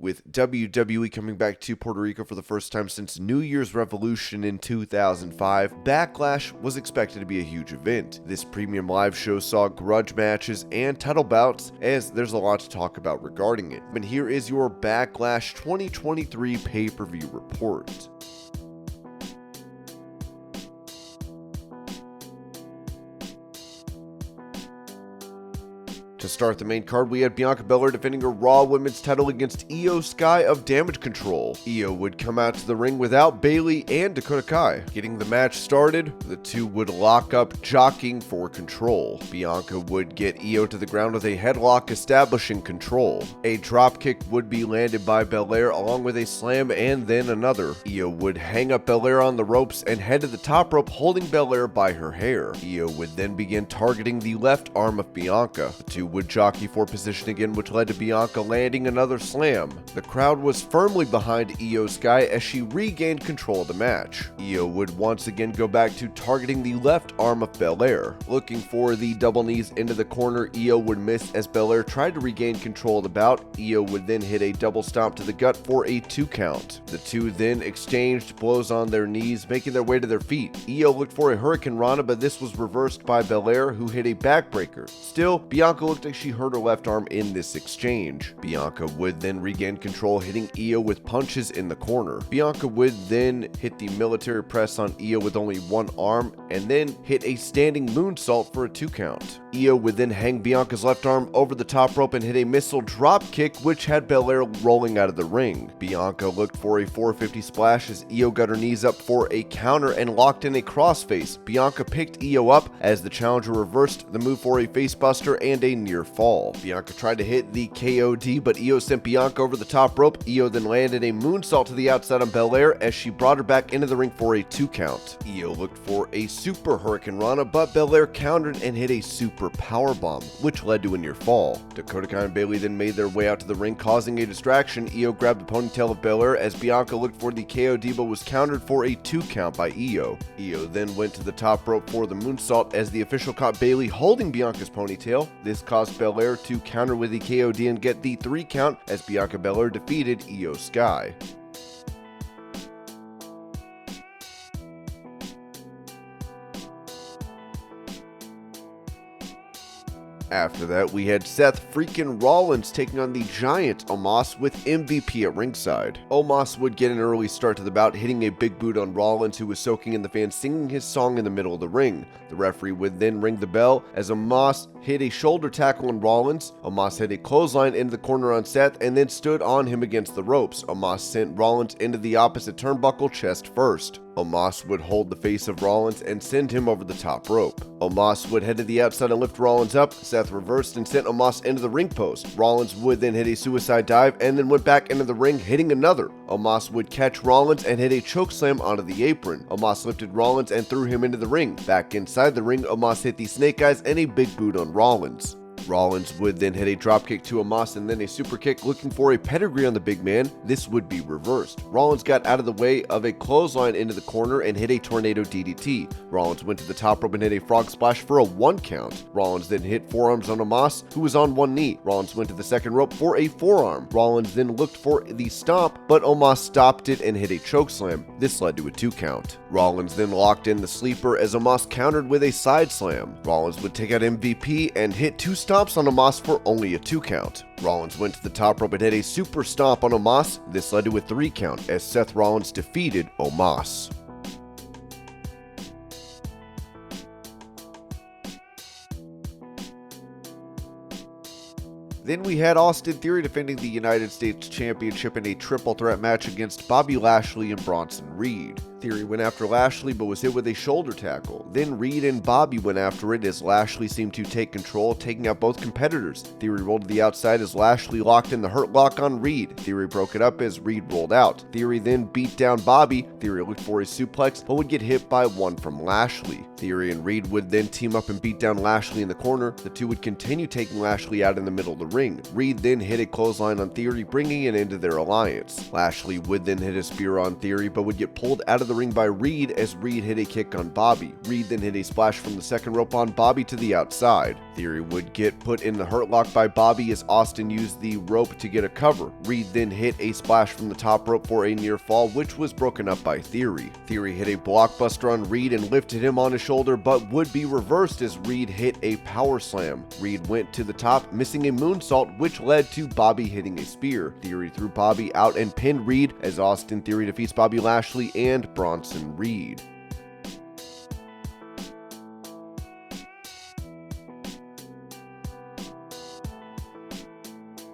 With WWE coming back to Puerto Rico for the first time since New Year's Revolution in 2005, Backlash was expected to be a huge event. This premium live show saw grudge matches and title bouts, as there's a lot to talk about regarding it. And here is your Backlash 2023 pay-per-view report. To start the main card, we had Bianca Belair defending her Raw Women's title against Io Sky of Damage Control. Io would come out to the ring without Bayley and Dakota Kai. Getting the match started, the two would lock up, jockeying for control. Bianca would get Io to the ground with a headlock, establishing control. A dropkick would be landed by Belair along with a slam and then another. Io would hang up Belair on the ropes and head to the top rope, holding Belair by her hair. Io would then begin targeting the left arm of Bianca. The two would jockey for position again, which led to Bianca landing another slam. The crowd was firmly behind Io Sky as she regained control of the match. Io would once again go back to targeting the left arm of Belair. Looking for the double knees into the corner, Io would miss as Belair tried to regain control of the bout. Io would then hit a double stomp to the gut for a 2 count. The two then exchanged blows on their knees, making their way to their feet. Io looked for a Hurricane Rana, but this was reversed by Belair, who hit a backbreaker. Still, Bianca looked like she hurt her left arm in this exchange. Bianca would then regain control, hitting Io with punches in the corner. Bianca would then hit the military press on Io with only one arm, and then hit a standing moonsault for a 2 count. Io would then hang Bianca's left arm over the top rope and hit a missile drop kick, which had Belair rolling out of the ring. Bianca looked for a 450 splash as Io got her knees up for a counter and locked in a crossface. Bianca picked Io up as the challenger reversed the move for a facebuster and a near fall. Bianca tried to hit the KOD, but Io sent Bianca over the top rope. Io then landed a moonsault to the outside on Belair as she brought her back into the ring for a 2 count. Io looked for a super Hurricane Rana, but Belair countered and hit a super powerbomb, which led to a near fall. Dakota Kai and Bayley then made their way out to the ring, causing a distraction. Io grabbed the ponytail of Belair as Bianca looked for the KOD, but was countered for a 2 count by Io. Io then went to the top rope for the moonsault as the official caught Bayley holding Bianca's ponytail. This caused Belair to counter with the KOD and get the 3 count as Bianca Belair defeated Io Sky. After that, we had Seth freaking Rollins taking on the giant OMOS with MVP at ringside. OMOS would get an early start to the bout, hitting a big boot on Rollins, who was soaking in the fans singing his song in the middle of the ring. The referee would then ring the bell as OMOS hit a shoulder tackle on Rollins. OMOS hit a clothesline into the corner on Seth and then stood on him against the ropes. OMOS sent Rollins into the opposite turnbuckle chest first. OMOS would hold the face of Rollins and send him over the top rope. OMOS would head to the outside and lift Rollins up. Seth reversed and sent OMOS into the ring post. Rollins would then hit a suicide dive and then went back into the ring, hitting another. OMOS would catch Rollins and hit a chokeslam onto the apron. OMOS lifted Rollins and threw him into the ring. Back inside the ring, OMOS hit the snake eyes and a big boot on Rollins. Rollins would then hit a dropkick to OMOS and then a super kick, looking for a pedigree on the big man. This would be reversed. Rollins got out of the way of a clothesline into the corner and hit a tornado DDT. Rollins went to the top rope and hit a frog splash for a 1 count. Rollins then hit forearms on OMOS, who was on one knee. Rollins went to the second rope for a forearm. Rollins then looked for the stomp, but OMOS stopped it and hit a chokeslam. This led to a 2 count. Rollins then locked in the sleeper as OMOS countered with a side slam. Rollins would take out MVP and hit 2 stomps on OMOS for only a 2 count. Rollins went to the top rope and hit a super stomp on OMOS. This led to a 3 count as Seth Rollins defeated OMOS. Then we had Austin Theory defending the United States Championship in a triple threat match against Bobby Lashley and Bronson Reed. Theory went after Lashley but was hit with a shoulder tackle. Then Reed and Bobby went after it as Lashley seemed to take control, taking out both competitors. Theory rolled to the outside as Lashley locked in the Hurt Lock on Reed. Theory broke it up as Reed rolled out. Theory then beat down Bobby. Theory looked for a suplex but would get hit by one from Lashley. Theory and Reed would then team up and beat down Lashley in the corner. The two would continue taking Lashley out in the middle of the ring. Reed then hit a clothesline on Theory, bringing it into their alliance. Lashley would then hit a spear on Theory but would get pulled out of the ring by Reed as Reed hit a kick on Bobby. Reed then hit a splash from the second rope on Bobby to the outside. Theory would get put in the hurt lock by Bobby as Austin used the rope to get a cover. Reed then hit a splash from the top rope for a near fall, which was broken up by Theory. Theory hit a blockbuster on Reed and lifted him on his shoulder, but would be reversed as Reed hit a power slam. Reed went to the top, missing a moonsault, which led to Bobby hitting a spear. Theory threw Bobby out and pinned Reed as Austin Theory defeats Bobby Lashley and Bronson Reed.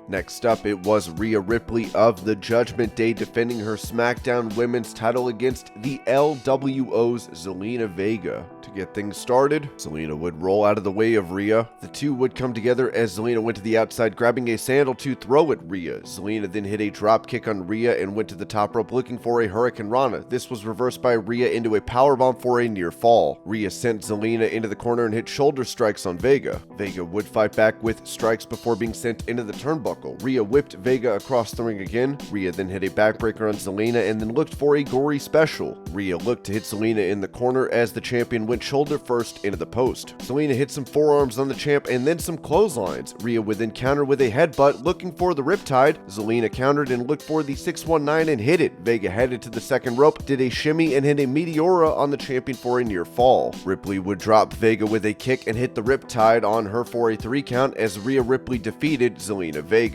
Next up, it was Rhea Ripley of the Judgment Day defending her SmackDown Women's title against the LWO's Zelina Vega. To get things started, Zelina would roll out of the way of Rhea. The two would come together as Zelina went to the outside, grabbing a sandal to throw at Rhea. Zelina then hit a drop kick on Rhea and went to the top rope looking for a Hurricane Rana. This was reversed by Rhea into a powerbomb for a near fall. Rhea sent Zelina into the corner and hit shoulder strikes on Vega. Vega would fight back with strikes before being sent into the turnbuckle. Rhea whipped Vega across the ring again. Rhea then hit a backbreaker on Zelina and then looked for a gory special. Rhea looked to hit Zelina in the corner as the champion went shoulder first into the post. Zelina hit some forearms on the champ and then some clotheslines. Rhea would then counter with a headbutt looking for the riptide. Zelina countered and looked for the 619 and hit it. Vega headed to the second rope, did a shimmy and hit a Meteora on the champion for a near fall. Ripley would drop Vega with a kick and hit the riptide on her for a 3 count as Rhea Ripley defeated Zelina Vega.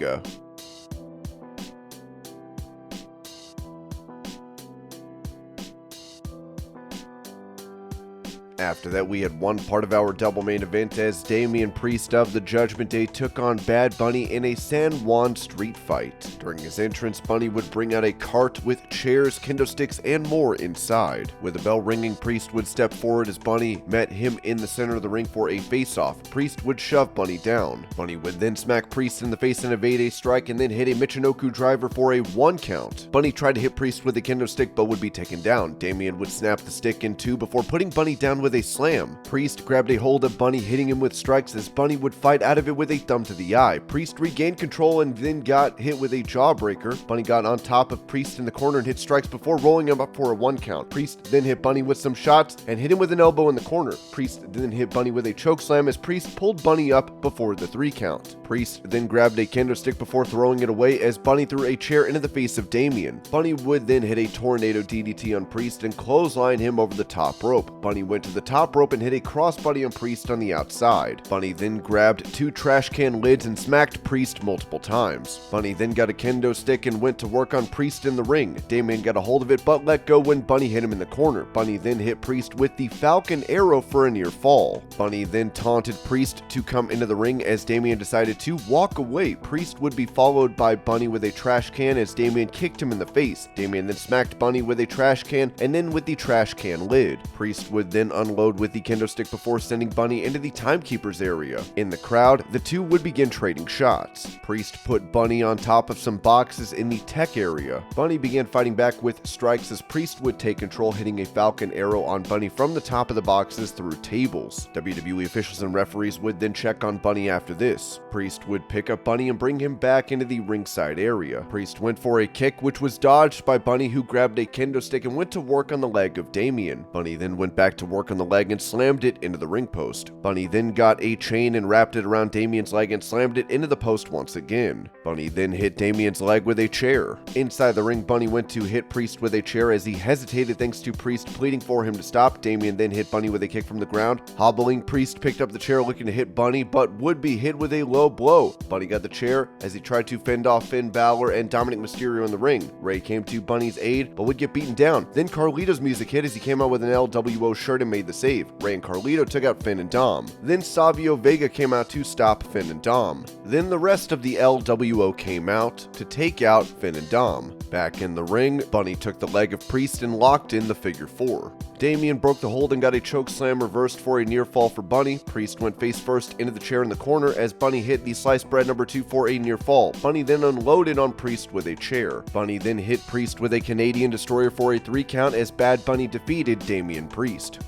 After that, we had one part of our double main event as Damian Priest of the Judgment Day took on Bad Bunny in a San Juan street fight. During his entrance, Bunny would bring out a cart with chairs, kendo sticks, and more inside. With a bell ringing, Priest would step forward as Bunny met him in the center of the ring for a face-off. Priest would shove Bunny down. Bunny would then smack Priest in the face and evade a strike and then hit a Michinoku driver for a 1 count. Bunny tried to hit Priest with a kendo stick but would be taken down. Damian would snap the stick in 2 before putting Bunny down with a slam. Priest grabbed a hold of Bunny, hitting him with strikes as Bunny would fight out of it with a thumb to the eye. Priest regained control and then got hit with a jawbreaker. Bunny got on top of Priest in the corner and hit strikes before rolling him up for a 1 count. Priest then hit Bunny with some shots and hit him with an elbow in the corner. Priest then hit Bunny with a choke slam as Priest pulled Bunny up before the 3 count. Priest then grabbed a kendo stick before throwing it away as Bunny threw a chair into the face of Damian. Bunny would then hit a tornado DDT on Priest and clothesline him over the top rope. Bunny went to the top rope and hit a crossbody on Priest on the outside. Bunny then grabbed 2 trash can lids and smacked Priest multiple times. Bunny then got a kendo stick and went to work on Priest in the ring. Damian got a hold of it but let go when Bunny hit him in the corner. Bunny then hit Priest with the Falcon Arrow for a near fall. Bunny then taunted Priest to come into the ring as Damian decided to walk away. Priest would be followed by Bunny with a trash can as Damian kicked him in the face. Damian then smacked Bunny with a trash can and then with the trash can lid. Priest would then unload with the kendo stick before sending Bunny into the timekeeper's area. In the crowd, the two would begin trading shots. Priest put Bunny on top of some boxes in the tech area. Bunny began fighting back with strikes as Priest would take control, hitting a Falcon Arrow on Bunny from the top of the boxes through tables. WWE officials and referees would then check on Bunny after this. Priest would pick up Bunny and bring him back into the ringside area. Priest went for a kick which was dodged by Bunny, who grabbed a kendo stick and went to work on the leg of Damian. Bunny then went back to work on the leg and slammed it into the ring post. Bunny then got a chain and wrapped it around Damian's leg and slammed it into the post once again. Bunny then hit Damian's leg with a chair. Inside the ring, Bunny went to hit Priest with a chair as he hesitated thanks to Priest pleading for him to stop. Damian then hit Bunny with a kick from the ground. Hobbling, Priest picked up the chair looking to hit Bunny but would be hit with a low blow. Bunny got the chair as he tried to fend off Finn Balor and Dominic Mysterio in the ring. Ray came to Bunny's aid but would get beaten down. Then Carlito's music hit as he came out with an LWO shirt and made the save. Ray and Carlito took out Finn and Dom. Then Savio Vega came out to stop Finn and Dom. Then the rest of the LWO came out to take out Finn and Dom. Back in the ring, Bunny took the leg of Priest and locked in the figure 4. Damian broke the hold and got a choke slam reversed for a near fall for Bunny. Priest went face first into the chair in the corner as Bunny hit the sliced bread number 2 for a near fall. Bunny then unloaded on Priest with a chair. Bunny then hit Priest with a Canadian Destroyer for a 3 count as Bad Bunny defeated Damian Priest.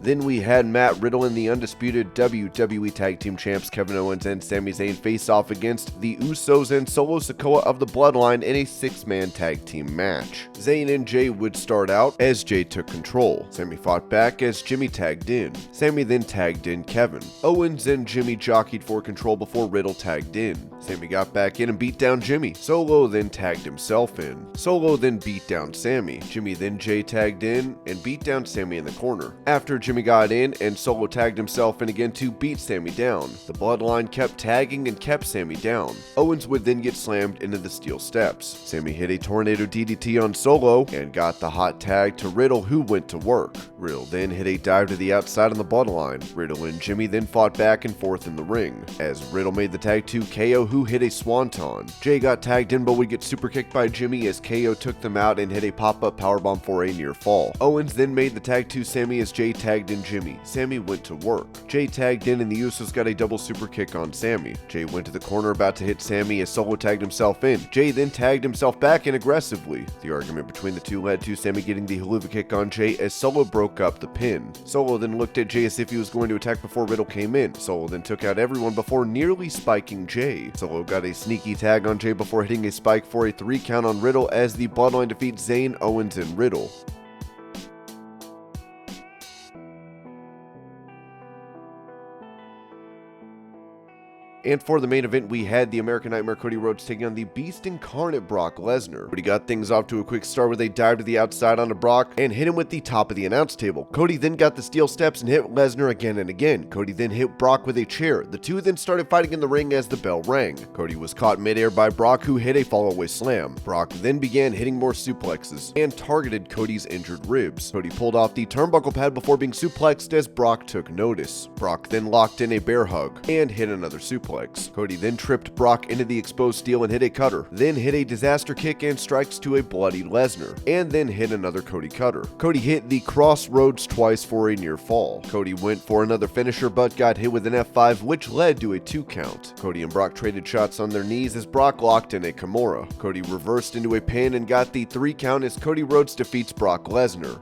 Then we had Matt Riddle and the undisputed WWE Tag Team Champs Kevin Owens and Sami Zayn face off against the Usos and Solo Sikoa of the Bloodline in a 6-man tag team match. Zayn and Jay would start out as Jay took control. Sami fought back as Jimmy tagged in. Sami then tagged in Kevin. Owens and Jimmy jockeyed for control before Riddle tagged in. Sami got back in and beat down Jimmy. Solo then tagged himself in. Solo then beat down Sami. Jimmy then Jay tagged in and beat down Sami in the corner. After Jimmy got in and Solo tagged himself in again to beat Sami down, the Bloodline kept tagging and kept Sami down. Owens would then get slammed into the steel steps. Sami hit a tornado DDT on Solo and got the hot tag to Riddle, who went to work. Riddle then hit a dive to the outside on the Bloodline. Riddle and Jimmy then fought back and forth in the ring, as Riddle made the tag to KO, who hit a swanton. Jay got tagged in but would get super kicked by Jimmy as KO took them out and hit a pop-up powerbomb for a near fall. Owens then made the tag to Sami as Jay tagged in Jimmy. Sami went to work. Jay tagged in and the Usos got a double super kick on Sami. Jay went to the corner about to hit Sami as Solo tagged himself in. Jay then tagged himself back in aggressively. The argument between the two led to Sami getting the haluva kick on Jay as Solo broke up the pin. Solo then looked at Jay as if he was going to attack before Riddle came in. Solo then took out everyone before nearly spiking Jay. Solo got a sneaky tag on Jay before hitting a spike for a 3 count on Riddle as the Bloodline defeats Zayn, Owens, and Riddle. And for the main event, we had the American Nightmare Cody Rhodes taking on the Beast Incarnate Brock Lesnar. But he got things off to a quick start with a dive to the outside onto Brock and hit him with the top of the announce table. Cody then got the steel steps and hit Lesnar again and again. Cody then hit Brock with a chair. The two then started fighting in the ring as the bell rang. Cody was caught midair by Brock, who hit a fallaway slam. Brock then began hitting more suplexes and targeted Cody's injured ribs. Cody pulled off the turnbuckle pad before being suplexed as Brock took notice. Brock then locked in a bear hug and hit another suplex. Cody then tripped Brock into the exposed steel and hit a cutter, then hit a disaster kick and strikes to a bloody Lesnar, and then hit another Cody cutter. Cody hit the crossroads twice for a near fall. Cody went for another finisher but got hit with an F5, which led to a 2 count. Cody and Brock traded shots on their knees as Brock locked in a Kimura. Cody reversed into a pin and got the 3 count as Cody Rhodes defeats Brock Lesnar.